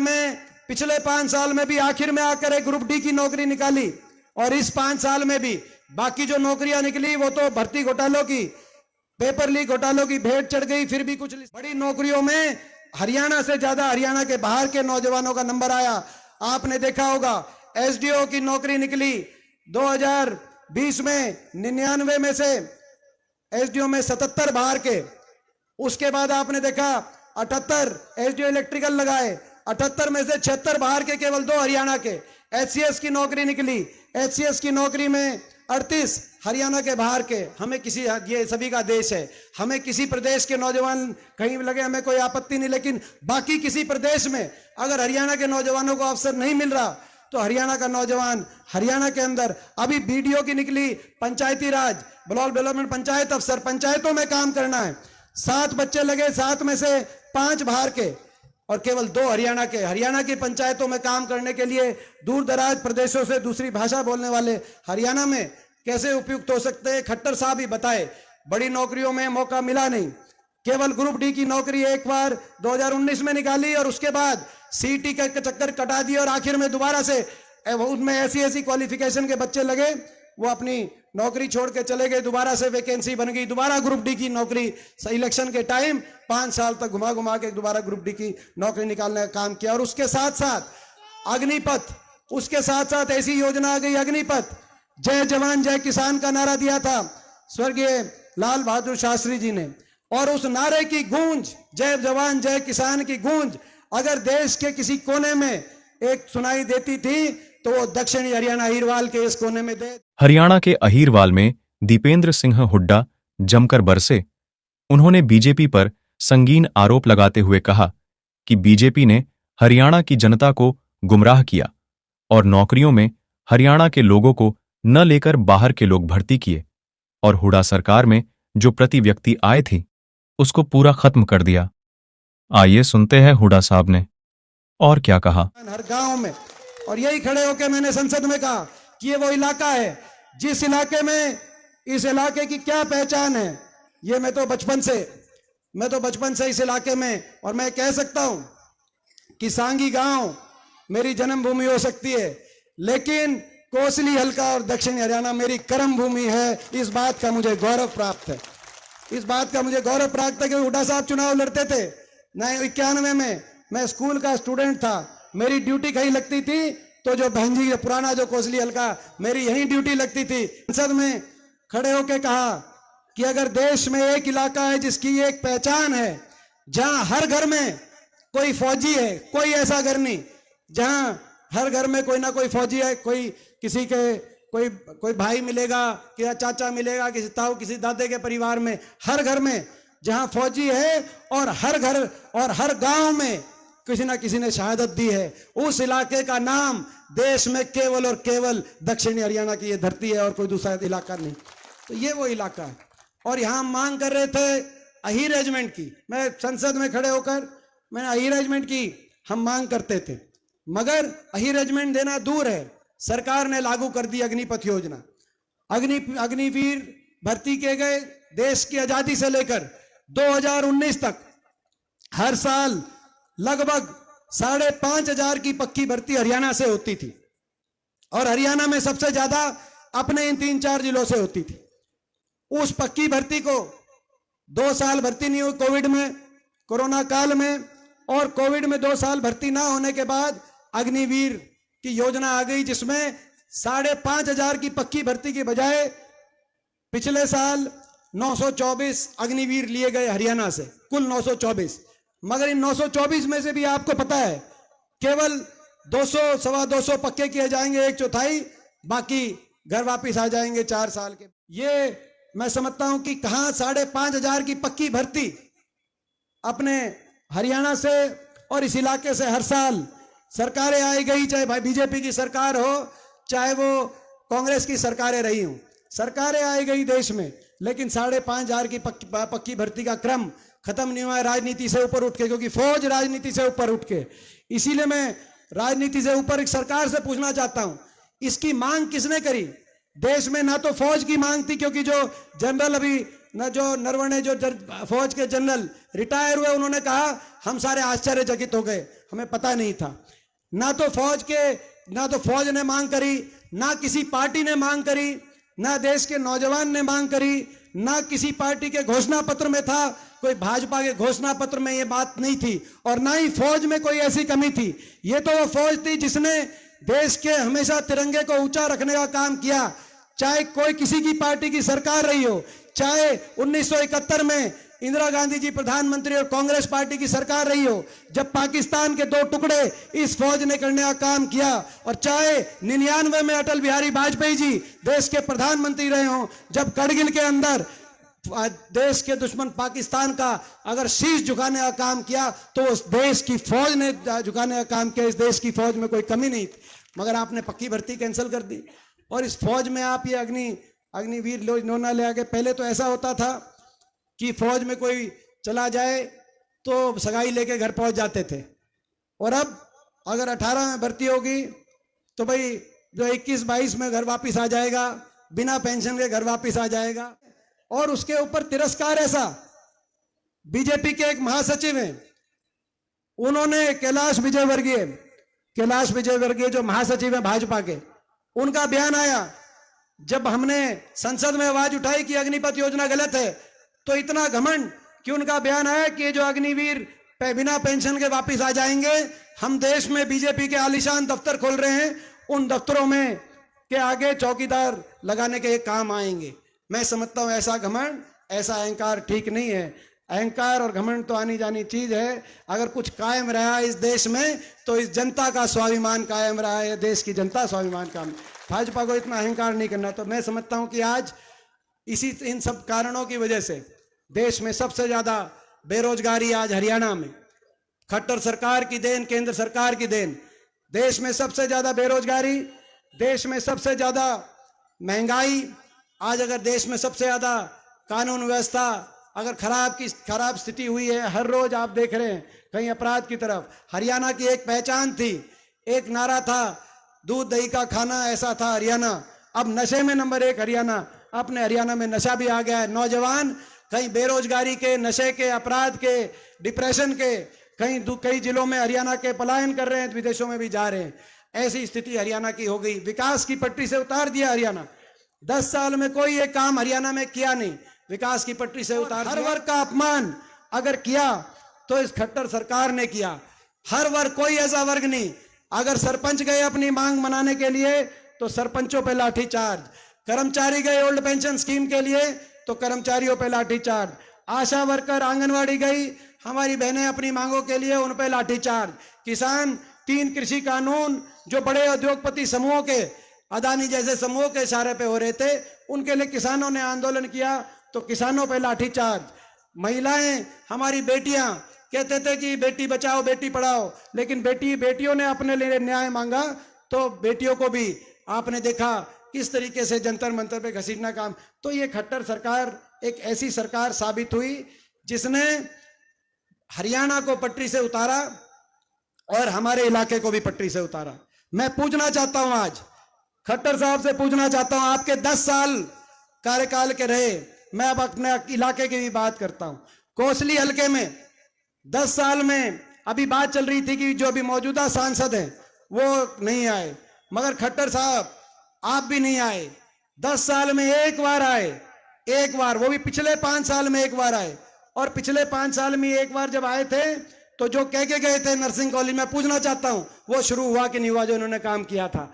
में, पिछले 5 साल में भी आखिर में आकर एक ग्रुप डी की नौकरी निकाली, और इस 5 साल में भी बाकी जो नौकरियां निकली वो तो भर्ती घोटालों की, पेपर लीक घोटालों की भेंट चढ़ गई। फिर भी कुछ बड़ी नौकरियों में हरियाणा से ज्यादा हरियाणा के बाहर के नौजवानों का नंबर आया। आपने देखा होगा एसडीओ की नौकरी निकली 2020 में 99 में से एसडीओ में 77 बाहर के। उसके बाद आपने देखा 78 एसडीओ इलेक्ट्रिकल लगाए, 78 में से 76 बाहर के, केवल 2 हरियाणा के। एचसीएस की नौकरी निकली, एचसीएस की नौकरी में 38 हरियाणा के बाहर के। हमें किसी, ये सभी का देश है, हमें किसी प्रदेश के नौजवान कहीं लगे हमें कोई आपत्ति नहीं, लेकिन बाकी किसी प्रदेश में अगर हरियाणा के नौजवानों को अवसर नहीं मिल रहा तो हरियाणा का नौजवान हरियाणा के अंदर। अभी बीडीओ की निकली, पंचायती राज ब्लॉक डेवलपमेंट पंचायत अफसर, पंचायतों में काम करना है। 7 बच्चे लगे, 7 में से 5 बाहर के और केवल 2 हरियाणा के। हरियाणा की पंचायतों में काम करने के लिए दूर दराज प्रदेशों से दूसरी भाषा बोलने वाले हरियाणा में कैसे उपयुक्त हो सकते हैं, खट्टर साहब ही बताए। बड़ी नौकरियों में मौका मिला नहीं, केवल ग्रुप डी की नौकरी एक बार 2019 में निकाली और उसके बाद सीटी का चक्कर कटा दिया और आखिर में दोबारा से उसमें ऐसी क्वालिफिकेशन के बच्चे लगे, वो अपनी नौकरी छोड़ के चले गए, दोबारा से वैकेंसी बन गई, दोबारा ग्रुप डी की नौकरी। इलेक्शन के टाइम 5 साल तक घुमा घुमा के दोबारा ग्रुप डी की नौकरी निकालने का काम किया। और उसके साथ साथ अग्निपथ, उसके साथ साथ ऐसी योजना आ गई अग्निपथ, जय जवान जय किसान का नारा दिया था स्वर्गीय लाल बहादुर शास्त्री जी ने, और उस नारे की गूंज, जय जवान जय किसान की गूंज अगर देश के किसी कोने में एक सुनाई देती थी तो वो दक्षिणी हरियाणा अहीरवाल के इस कोने में दे। हरियाणा के अहीरवाल में दीपेंद्र सिंह हुड्डा जमकर बरसे। उन्होंने बीजेपी पर संगीन आरोप लगाते हुए कहा कि बीजेपी ने हरियाणा की जनता को गुमराह किया और नौकरियों में हरियाणा के लोगों को न लेकर बाहर के लोग भर्ती किए, और हुड्डा सरकार में जो प्रति व्यक्ति आय थी उसको पूरा खत्म कर दिया। आइए सुनते हैं हुड्डा साहब ने और क्या कहा। हर गांव में, और यही खड़े होकर मैंने संसद में कहा कि ये वो इलाका है जिस इलाके में, इस इलाके की क्या पहचान है। ये मैं तो बचपन से इस इलाके में, और मैं कह सकता हूं कि सांगी गांव मेरी जन्मभूमि हो सकती है, लेकिन कोसली हल्का और दक्षिणी हरियाणा मेरी कर्म भूमि है। इस बात का मुझे गौरव प्राप्त है, इस बात का मुझे गौरव प्राप्त है कि हुड्डा साहब चुनाव लड़ते थे। 91 में मैं स्कूल का स्टूडेंट था, मेरी ड्यूटी कहीं लगती थी तो जो बहन जी पुराना जो कोसली हल्का, मेरी यही ड्यूटी लगती थी। संसद में खड़े होकर कहा कि अगर देश में एक इलाका है जिसकी एक पहचान है, जहां हर घर में कोई फौजी है, कोई ऐसा घर नहीं जहां हर घर में कोई ना कोई फौजी है, कोई किसी के कोई भाई मिलेगा, किसी चाचा मिलेगा, किसी ताऊ, किसी दादे के परिवार में, हर घर में जहां फौजी है और हर घर और हर गांव में किसी ना किसी ने शहादत दी है, उस इलाके का नाम देश में केवल और केवल दक्षिणी हरियाणा की ये धरती है और कोई दूसरा इलाका नहीं। तो ये वो इलाका है। और यहां मांग कर रहे थे अहीर रेजिमेंट की, मैं संसद में खड़े होकर मैंने अहीर रेजिमेंट की हम मांग करते थे, मगर अहीर रेजिमेंट देना दूर है, सरकार ने लागू कर दी अग्निपथ योजना। अग्निवीर भर्ती किए गए। देश की आजादी से लेकर 2019 तक हर साल लगभग 5,500 की पक्की भर्ती हरियाणा से होती थी, और हरियाणा में सबसे ज्यादा अपने इन 3-4 जिलों से होती थी। उस पक्की भर्ती को 2 साल भर्ती नहीं हुई कोविड में, कोरोना काल में, और कोविड में 2 साल भर्ती ना होने के बाद अग्निवीर की योजना आ गई, जिसमें 5,500 की पक्की भर्ती की बजाय पिछले साल 924 अग्निवीर लिए गए हरियाणा से, कुल 924। मगर इन 924 में से भी आपको पता है केवल 200-225 पक्के किए जाएंगे, 1/4, बाकी घर वापिस आ जाएंगे 4 साल के। ये मैं समझता हूं कि कहां 5,500 की पक्की भर्ती अपने हरियाणा से और इस इलाके से हर साल सरकारें आई गई, चाहे भाई बीजेपी की सरकार हो चाहे वो कांग्रेस की सरकारें रही हों, सरकारें आई गई देश में, लेकिन 5,500 की पक्की भर्ती का क्रम खत्म नहीं हुआ है राजनीति से ऊपर उठ के, क्योंकि फौज राजनीति से ऊपर उठ के। इसीलिए मैं राजनीति से ऊपर एक सरकार से पूछना चाहता हूं, इसकी मांग किसने करी? देश में ना तो फौज की मांग थी, क्योंकि जो जनरल अभी न जो नरवणे जो फौज के जनरल रिटायर हुए, उन्होंने कहा हम सारे आश्चर्यचकित हो गए, हमें पता नहीं था। ना तो फौज ने मांग करी, ना किसी पार्टी ने मांग करी, ना देश के नौजवान ने मांग करी, ना किसी पार्टी के घोषणा पत्र में था, कोई भाजपा के घोषणा पत्र में ये बात नहीं थी, और ना ही फौज में कोई ऐसी कमी थी। ये तो वो फौज थी जिसने देश के हमेशा तिरंगे को ऊंचा रखने का काम किया, चाहे कोई किसी की पार्टी की सरकार रही हो, चाहे 1971 में इंदिरा गांधी जी प्रधानमंत्री और कांग्रेस पार्टी की सरकार रही हो, जब पाकिस्तान के 2 टुकड़े इस फौज ने करने का काम किया, और चाहे 99 में अटल बिहारी वाजपेयी जी देश के प्रधानमंत्री रहे हों, जब करगिल के अंदर देश के दुश्मन पाकिस्तान का अगर शीश झुकाने का काम किया, तो उस देश की फौज ने झुकाने का काम किया। इस देश की फौज में कोई कमी नहीं थी, मगर आपने पक्की भर्ती कैंसिल कर दी, और इस फौज में आप ये अग्निवीर योजना ले आके। पहले तो ऐसा होता था कि फौज में कोई चला जाए तो सगाई लेके घर पहुंच जाते थे, और अब अगर 18 में भर्ती होगी तो भाई जो 21-22 में घर वापस आ जाएगा, बिना पेंशन के घर वापस आ जाएगा। और उसके ऊपर तिरस्कार ऐसा, बीजेपी के एक महासचिव हैं, उन्होंने कैलाश विजयवर्गीय जो महासचिव है भाजपा के, उनका बयान आया जब हमने संसद में आवाज उठाई कि अग्निपथ योजना गलत है, तो इतना घमंड कि उनका बयान आया कि जो अग्निवीर बिना पेंशन के वापस आ जाएंगे, हम देश में बीजेपी के आलीशान दफ्तर खोल रहे हैं, उन दफ्तरों में के आगे चौकीदार लगाने के काम आएंगे। मैं समझता हूं ऐसा घमंड, ऐसा अहंकार ठीक नहीं है। अहंकार और घमंड तो आनी जानी चीज है। अगर कुछ कायम रहा इस देश में तो इस जनता का स्वाभिमान कायम रहा है, देश की जनता स्वाभिमान का। भाजपा को इतना अहंकार नहीं करना। तो मैं समझता हूं कि आज इन सब कारणों की वजह से देश में सबसे ज्यादा बेरोजगारी आज हरियाणा में, खट्टर सरकार की देन, केंद्र सरकार की देन। देश में सबसे ज्यादा बेरोजगारी, देश में सबसे ज्यादा महंगाई। आज अगर देश में सबसे ज्यादा कानून व्यवस्था अगर खराब स्थिति हुई है, हर रोज आप देख रहे हैं कहीं अपराध की तरफ। हरियाणा की एक पहचान थी, एक नारा था, दूध दही का खाना, ऐसा था हरियाणा। अब नशे में नंबर 1 हरियाणा। अपने हरियाणा में नशा भी आ गया है। नौजवान कहीं बेरोजगारी के, नशे के, अपराध के, डिप्रेशन के, कई जिलों में हरियाणा के पलायन कर रहे हैं, विदेशों में भी जा रहे हैं। ऐसी स्थिति हरियाणा की हो गई। विकास की पटरी से उतार दिया हरियाणा। 10 साल में कोई एक काम हरियाणा में किया नहीं, विकास की पटरी से उतार। हर वर्ग का अपमान अगर किया तो इस खट्टर सरकार ने किया। हर वर्ग, कोई ऐसा वर्ग नहीं। अगर सरपंच गए अपनी मांग मनाने के लिए तो सरपंचों पे लाठीचार्ज, कर्मचारी गए ओल्ड पेंशन स्कीम के लिए तो कर्मचारियों पे लाठीचार्ज, आशा वर्कर आंगनवाड़ी गई हमारी बहनें अपनी मांगों के लिए, उन पे लाठीचार्ज। किसान 3 कृषि कानून जो बड़े उद्योगपति समूहों के, अदानी जैसे समूहों के इशारे पे हो रहे थे, उनके लिए किसानों ने आंदोलन किया तो किसानों पे लाठीचार्ज। महिलाएं, हमारी बेटियां कहते थे कि बेटी बचाओ बेटी पढ़ाओ, लेकिन बेटियों ने अपने लिए न्याय मांगा तो बेटियों को भी आपने देखा किस तरीके से जंतर मंतर पे घसीटना काम। तो ये खट्टर सरकार एक ऐसी सरकार साबित हुई जिसने हरियाणा को पटरी से उतारा और हमारे इलाके को भी पटरी से उतारा। मैं पूछना चाहता हूं, आज खट्टर साहब से पूछना चाहता हूं, आपके 10 साल कार्यकाल के रहे, मैं अब अपने इलाके की भी बात करता हूं। कोसली हलके में 10 साल में अभी बात चल रही थी कि जो अभी मौजूदा सांसद हैं वो नहीं आए, मगर खट्टर साहब आप भी नहीं आए। 10 साल में एक बार आए, एक बार, वो भी पिछले 5 साल में एक बार आए। और पिछले 5 साल में एक बार जब आए थे तो जो कह के गए थे नर्सिंग कॉलेज में, पूछना चाहता हूं वो शुरू हुआ कि नहीं हुआ जो उन्होंने काम किया था।